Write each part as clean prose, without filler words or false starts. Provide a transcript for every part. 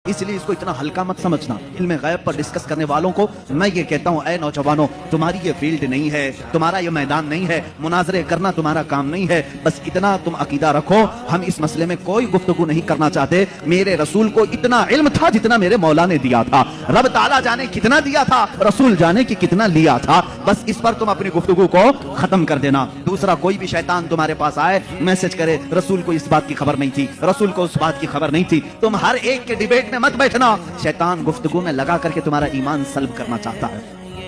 इसलिए इसको इतना हल्का मत समझना। इल्म गैब पर डिस्कस करने वालों को मैं ये कहता हूँ, ऐ नौजवानों, तुम्हारी ये फील्ड नहीं है, तुम्हारा ये मैदान नहीं है, मुनाजरे करना तुम्हारा काम नहीं है। बस इतना तुम अकीदा रखो, हम इस मसले में कोई गुफ्तगू नहीं करना चाहते। मेरे रसूल को इतना इल्म था जितना मेरे मौला ने दिया था। रब ताला जाने कितना दिया था, रसूल जाने की कितना लिया था। बस इस पर तुम अपनी गुफ्तगू को खत्म कर देना। दूसरा, कोई भी शैतान तुम्हारे पास आए, मैसेज करे, रसूल को इस बात की खबर नहीं थी, रसूल को उस बात की खबर नहीं थी, तुम हर एक के डिबेट में मत बैठना। शैतान गुफ्तगू में लगा करके तुम्हारा ईमान सल्ब करना चाहता है,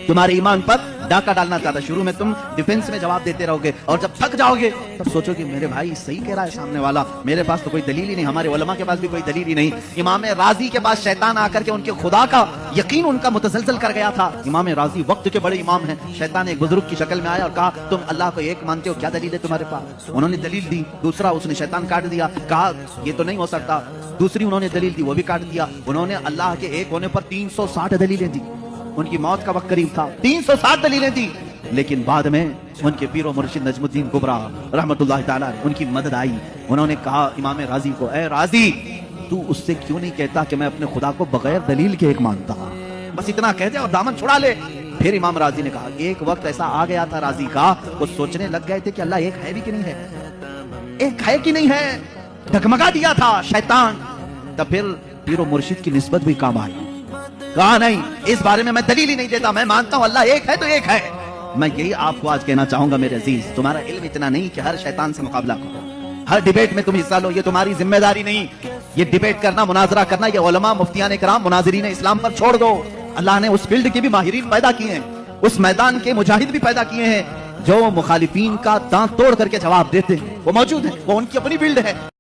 तुम्हारे ईमान पर डाका डालना चाहता है। शुरू में तुम डिफेंस में जवाब देते रहोगे और जब थक जाओगे तब सोचोगे मेरे भाई सही कह रहा है सामने वाला, मेरे पास तो कोई दलील ही नहीं, हमारे उलमा के पास भी कोई दलील ही नहीं। इमाम राजी के पास शैतान आकर के उनके खुदा का यकीन उनका मुतसलसल कर गया था। इमाम राजी वक्त के बड़े इमाम हैं। शैतान एक बुजुर्ग की शक्ल में आया और कहा, तुम अल्लाह को एक मानते हो, क्या दलील है तुम्हारे पास? उन्होंने दलील दी। दूसरा, उसने शैतान काट दिया, कहा ये तो नहीं हो सकता। दूसरी उन्होंने दलील दी, वो भी काट दिया। उन्होंने अल्लाह के एक होने पर 360 दलीलें दी। उनकी मौत का वक्त करीब था, 360 दलीलें दी। लेकिन बाद में उनके पीरो मुर्शिद नजमुद्दीन कुबरा रहमतुल्लाह ताला उनकी मदद आई। उन्होंने कहा इमाम राजी को, ए राजी, तू उससे क्यों नहीं कहता कि मैं अपने खुदा को बगैर दलील के एक मानता, बस इतना कह दे और दामन छुड़ा ले। फिर इमाम राजी ने कहा, एक वक्त ऐसा आ गया था राजी का, वो सोचने लग गए थे कि अल्लाह एक है भी कि नहीं है, एक है कि नहीं है, डगमगा दिया था शैतान। तब फिर पीरो मुर्शिद की निस्बत भी काम आई। कहा नहीं, इस बारे में मैं दलील ही नहीं देता, मैं मानता हूं अल्लाह एक है तो एक है। मैं यही आपको आज कहना चाहूंगा मेरे अजीज, तुम्हारा इल्म इतना नहीं कि हर शैतान से मुकाबला करो, हर डिबेट में तुम हिस्सा लो, ये तुम्हारी जिम्मेदारी नहीं। ये डिबेट करना, मुनाजरा करना, ये उलमा, मुफ्तियान इकराम, मुनाजिरीन इस्लाम पर छोड़ दो। अल्लाह ने उस फील्ड के भी माहिरीन पैदा किए हैं, उस मैदान के मुजाहिद भी पैदा किए हैं, जो मुखालिफीन का दांत तोड़ करके जवाब देते हैं। वो मौजूद है, वो उनकी अपनी फील्ड है।